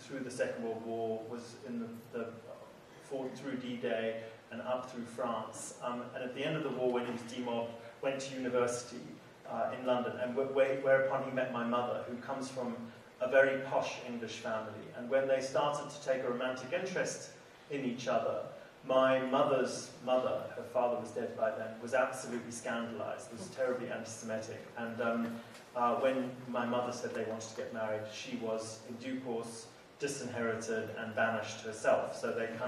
through the Second World War, was in fought through D-Day and up through France. And at the end of the war, when he was demobbed, went to university in London, and whereupon he met my mother, who comes from a very posh English family. And when they started to take a romantic interest in each other, my mother's mother, her father was dead by then, was absolutely scandalized, was terribly anti-Semitic. And when my mother said they wanted to get married, she was in due course disinherited and banished herself. So it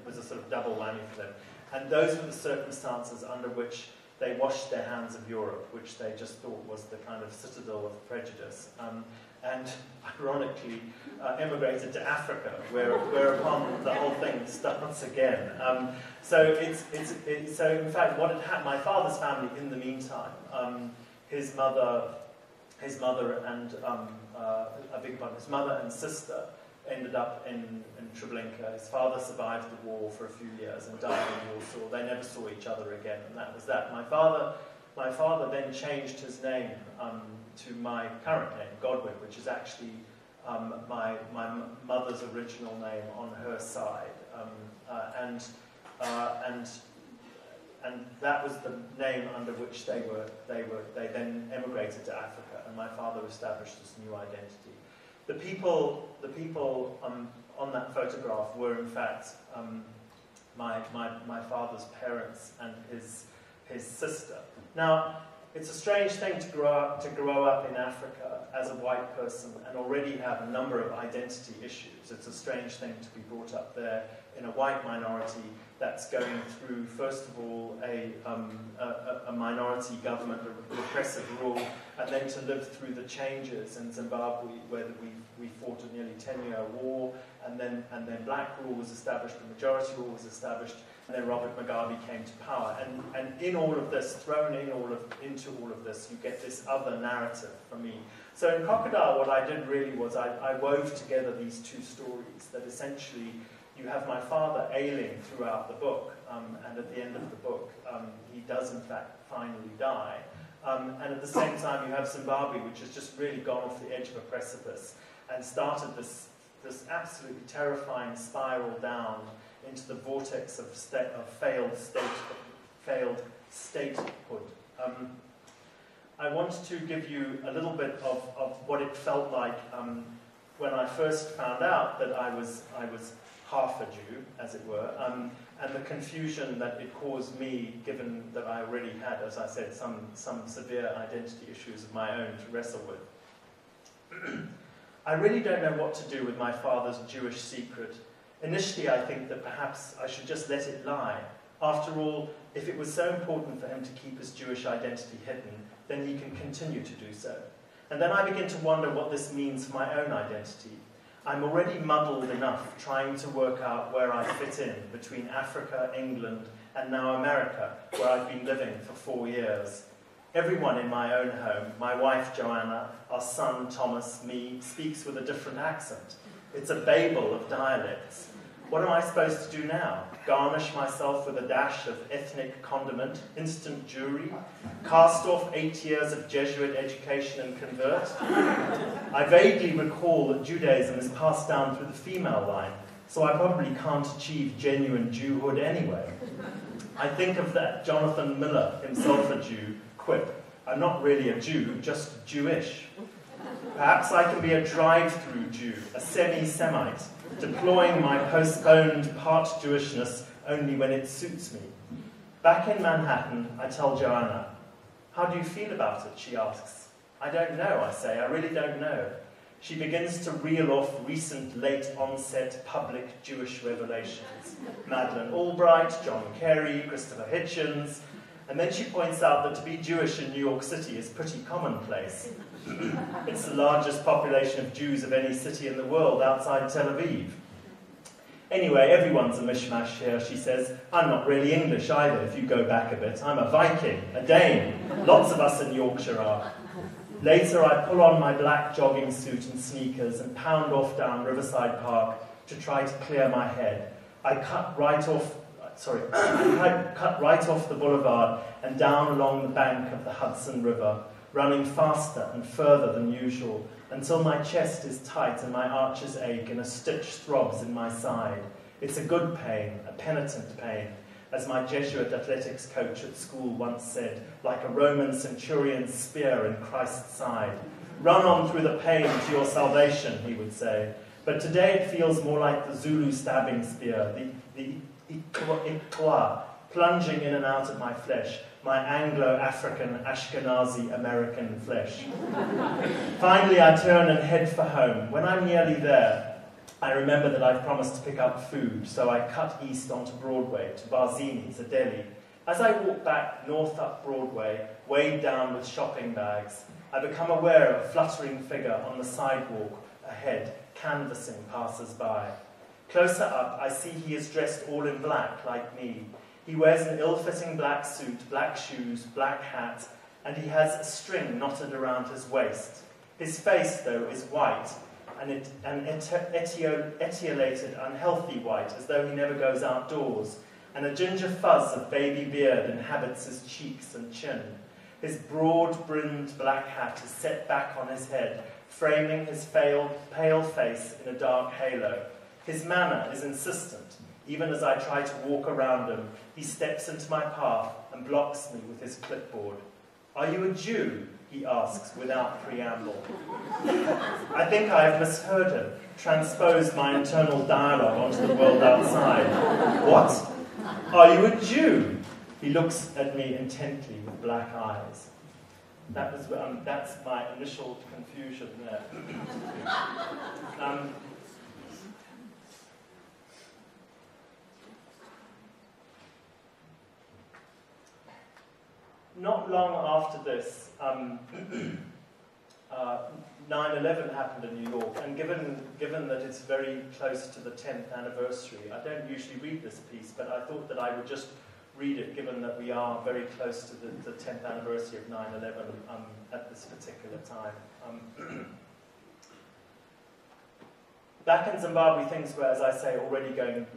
was a sort of double whammy for them. And those were the circumstances under which they washed their hands of Europe, which they just thought was the kind of citadel of prejudice. And ironically, emigrated to Africa, whereupon the whole thing starts again. So in fact, what had happened, my father's family, in the meantime, his mother and his mother and sister ended up in Treblinka. His father survived the war for a few years and died in Warsaw. They never saw each other again, and that was that. My father then changed his name to my current name, Godwin, which is actually my mother's original name on her side, and that was the name under which they then emigrated to Africa, and my father established this new identity. The people on that photograph were in fact my father's parents and his sister. Now, it's a strange thing to grow up in Africa as a white person and already have a number of identity issues. It's a strange thing to be brought up there in a white minority that's going through, first of all, a minority government, a repressive rule, and then to live through the changes in Zimbabwe, where we fought a nearly 10-year war, and then black rule was established, the majority rule was established, and then Robert Mugabe came to power. And in all of this, thrown into all of this, you get this other narrative for me. So in Crocodile, what I did really was I wove together these two stories that essentially you have my father ailing throughout the book, and at the end of the book, he does in fact finally die. And at the same time, you have Zimbabwe, which has just really gone off the edge of a precipice and started this absolutely terrifying spiral down into the vortex of failed statehood. I want to give you a little bit of what it felt like when I first found out that I was half a Jew, as it were, and the confusion that it caused me, given that I already had, as I said, some severe identity issues of my own to wrestle with. I really don't know what to do with my father's Jewish secret. Initially, I think that perhaps I should just let it lie. After all, if it was so important for him to keep his Jewish identity hidden, then he can continue to do so. And then I begin to wonder what this means for my own identity. I'm already muddled enough trying to work out where I fit in between Africa, England, and now America, where I've been living for 4 years. Everyone in my own home, my wife Joanna, our son Thomas, me, speaks with a different accent. It's a babel of dialects. What am I supposed to do now? Garnish myself with a dash of ethnic condiment, instant Jewry, cast off 8 years of Jesuit education and convert? I vaguely recall that Judaism is passed down through the female line, so I probably can't achieve genuine Jewhood anyway. I think of that Jonathan Miller, himself a Jew, quip, I'm not really a Jew, just Jewish. Perhaps I can be a drive-through Jew, a semi-Semite, deploying my postponed part Jewishness only when it suits me. Back in Manhattan, I tell Joanna, how do you feel about it, she asks. I don't know, I say, I really don't know. She begins to reel off recent late-onset public Jewish revelations. Madeleine Albright, John Kerry, Christopher Hitchens, and then she points out that to be Jewish in New York City is pretty commonplace. It's the largest population of Jews of any city in the world outside Tel Aviv. Anyway, everyone's a mishmash here, she says. I'm not really English either, if you go back a bit. I'm a Viking, a Dane. Lots of us in Yorkshire are. Later, I pull on my black jogging suit and sneakers and pound off down Riverside Park to try to clear my head. I cut right off the boulevard and down along the bank of the Hudson River, running faster and further than usual, until my chest is tight and my arches ache and a stitch throbs in my side. It's a good pain, a penitent pain, as my Jesuit athletics coach at school once said, like a Roman centurion's spear in Christ's side. Run on through the pain to your salvation, he would say. But today it feels more like the Zulu stabbing spear, the Mtetwa, plunging in and out of my flesh, my Anglo-African-Ashkenazi American flesh. Finally, I turn and head for home. When I'm nearly there, I remember that I've promised to pick up food, so I cut east onto Broadway, to Barzini's, a deli. As I walk back north up Broadway, weighed down with shopping bags, I become aware of a fluttering figure on the sidewalk ahead, canvassing passers-by. Closer up, I see he is dressed all in black, like me. He wears an ill-fitting black suit, black shoes, black hat, and he has a string knotted around his waist. His face, though, is white, an etiolated, unhealthy white, as though he never goes outdoors, and a ginger fuzz of baby beard inhabits his cheeks and chin. His broad-brimmed black hat is set back on his head, framing his pale face in a dark halo. His manner is insistent. Even as I try to walk around him, he steps into my path and blocks me with his clipboard. "Are you a Jew?" he asks without preamble. I think I have misheard him, transposed my internal dialogue onto the world outside. "What? Are you a Jew?" He looks at me intently with black eyes. That's my initial confusion there. Not long after this, 9/11 happened in New York, and given that it's very close to the 10th anniversary, I don't usually read this piece, but I thought that I would just read it, given that we are very close to the 10th anniversary of 9/11 at this particular time. Back in Zimbabwe, things were, as I say, already going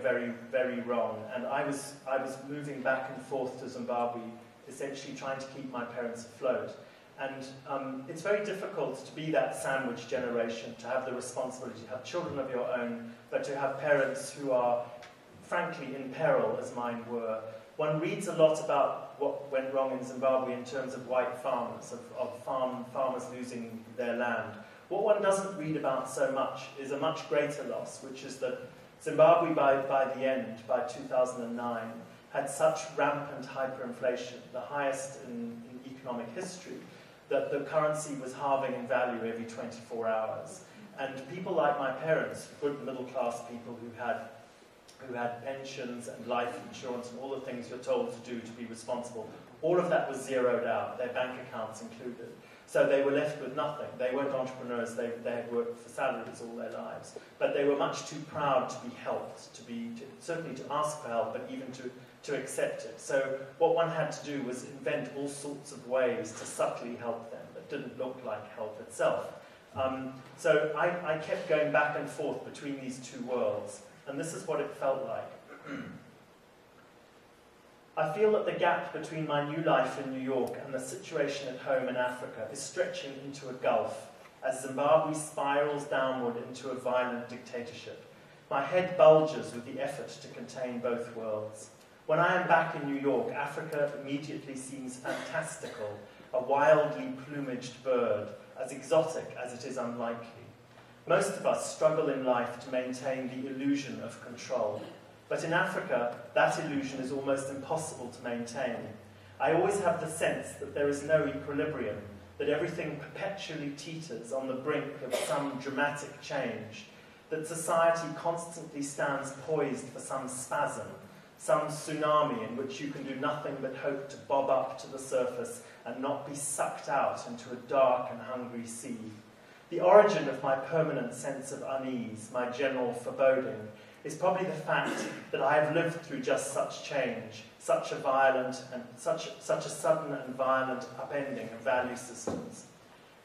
very, very wrong, and I was moving back and forth to Zimbabwe, essentially trying to keep my parents afloat. And it's very difficult to be that sandwich generation, to have the responsibility to have children of your own, but to have parents who are, frankly, in peril, as mine were. One reads a lot about what went wrong in Zimbabwe in terms of white farmers, of farmers losing their land. What one doesn't read about so much is a much greater loss, which is that Zimbabwe, by the end, by 2009, had such rampant hyperinflation, the highest in economic history, that the currency was halving in value every 24 hours. And people like my parents, good middle-class people who had pensions and life insurance and all the things you're told to do to be responsible, all of that was zeroed out, their bank accounts included. So they were left with nothing. They weren't entrepreneurs, they had worked for salaries all their lives. But they were much too proud to be helped, certainly to ask for help, but even to accept it. So what one had to do was invent all sorts of ways to subtly help them that didn't look like help itself. So I kept going back and forth between these two worlds, and this is what it felt like. I feel that the gap between my new life in New York and the situation at home in Africa is stretching into a gulf as Zimbabwe spirals downward into a violent dictatorship. My head bulges with the effort to contain both worlds. When I am back in New York, Africa immediately seems fantastical, a wildly plumaged bird, as exotic as it is unlikely. Most of us struggle in life to maintain the illusion of control. But in Africa, that illusion is almost impossible to maintain. I always have the sense that there is no equilibrium, that everything perpetually teeters on the brink of some dramatic change, that society constantly stands poised for some spasm, some tsunami in which you can do nothing but hope to bob up to the surface and not be sucked out into a dark and hungry sea. The origin of my permanent sense of unease, my general foreboding, is probably the fact that I have lived through just such change, such a sudden and violent upending of value systems.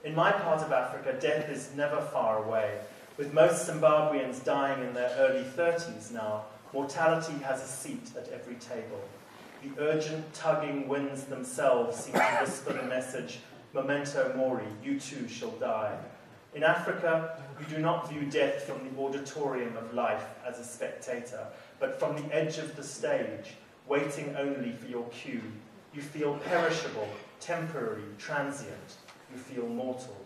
In my part of Africa, death is never far away. With most Zimbabweans dying in their early 30s now, mortality has a seat at every table. The urgent tugging winds themselves seem to whisper the message, memento mori, you too shall die. In Africa, you do not view death from the auditorium of life as a spectator, but from the edge of the stage, waiting only for your cue. You feel perishable, temporary, transient. You feel mortal.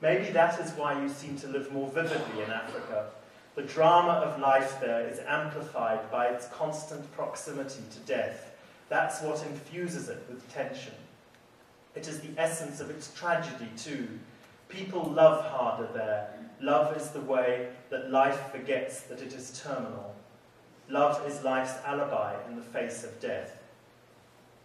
Maybe that is why you seem to live more vividly in Africa. The drama of life there is amplified by its constant proximity to death. That's what infuses it with tension. It is the essence of its tragedy, too. People love harder there. Love is the way that life forgets that it is terminal. Love is life's alibi in the face of death.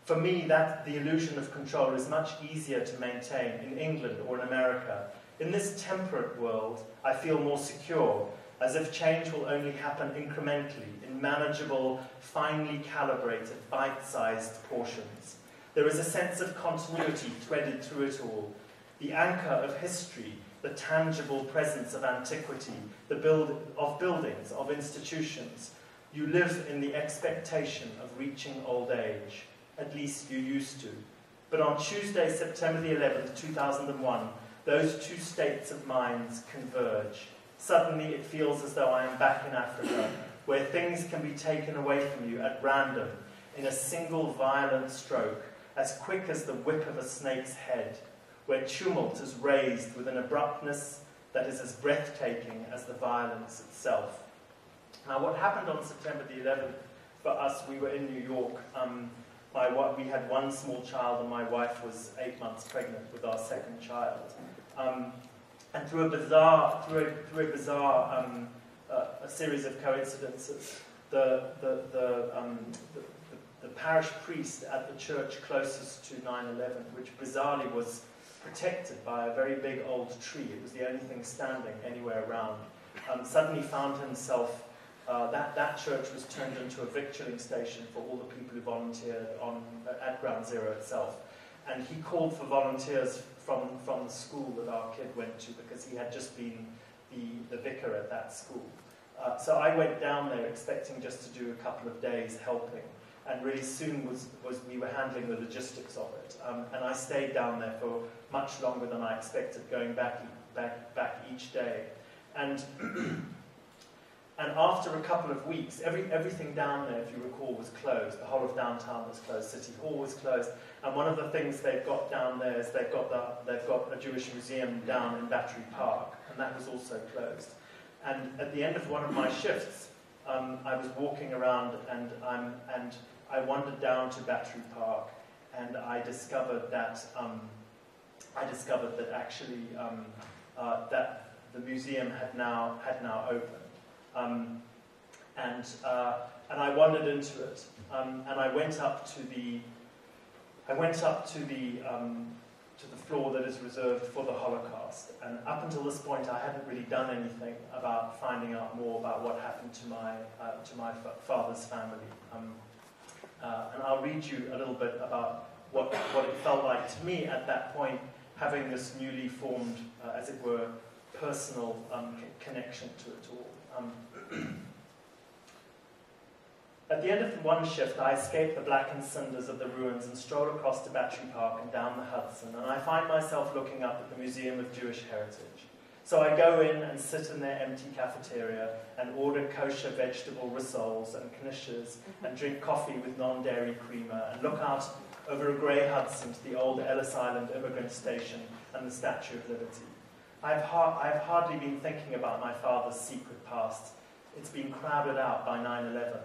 For me, the illusion of control is much easier to maintain in England or in America. In this temperate world, I feel more secure, as if change will only happen incrementally, in manageable, finely calibrated, bite-sized portions. There is a sense of continuity threaded through it all. The anchor of history, the tangible presence of antiquity, of buildings, of institutions. You live in the expectation of reaching old age. At least you used to. But on Tuesday, September the 11th, 2001, those two states of minds converge. Suddenly it feels as though I am back in Africa, where things can be taken away from you at random, in a single violent stroke, as quick as the whip of a snake's head, where tumult is raised with an abruptness that is as breathtaking as the violence itself. Now, what happened on September the 11th, for us, we were in New York. We had one small child, and my wife was 8 months pregnant with our second child. And through a series of coincidences, the parish priest at the church closest to 9/11, which bizarrely was protected by a very big old tree, it was the only thing standing anywhere around, suddenly found himself, that church was turned into a victualling station for all the people who volunteered at Ground Zero itself. And he called for volunteers from the school that our kid went to, because he had just been the vicar at that school. So I went down there expecting just to do a couple of days helping, and really soon we were handling the logistics of it. And I stayed down there for much longer than I expected, going back each day. And and after a couple of weeks, everything down there, if you recall, was closed. The whole of downtown was closed. City Hall was closed. And one of the things they've got down there is they've got a Jewish museum down in Battery Park, and that was also closed. And at the end of one of my shifts, I was walking around, and I wandered down to Battery Park, and I discovered that actually that the museum had now opened. And I wandered into it, and I went up to the floor that is reserved for the Holocaust. And up until this point, I hadn't really done anything about finding out more about what happened to my father's family. And I'll read you a little bit about what it felt like to me at that point, having this newly formed, as it were, personal connection to it all. At the end of one shift, I escape the blackened cinders of the ruins and stroll across to Battery Park and down the Hudson, and I find myself looking up at the Museum of Jewish Heritage. So I go in and sit in their empty cafeteria and order kosher vegetable rissoles and knishes and drink coffee with non-dairy creamer and look out over a grey Hudson to the old Ellis Island immigrant station and the Statue of Liberty. I've hardly been thinking about my father's secret past. It's been crowded out by 9/11.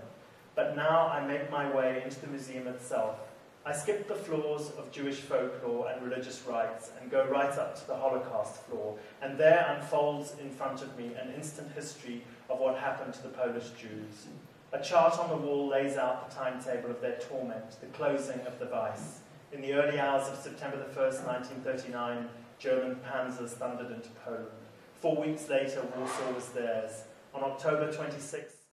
But now I make my way into the museum itself. I skip the floors of Jewish folklore and religious rites and go right up to the Holocaust floor, and there unfolds in front of me an instant history of what happened to the Polish Jews. A chart on the wall lays out the timetable of their torment, the closing of the Weiss. In the early hours of September the 1st, 1939, German panzers thundered into Poland. 4 weeks later, Warsaw was theirs. On October 26th,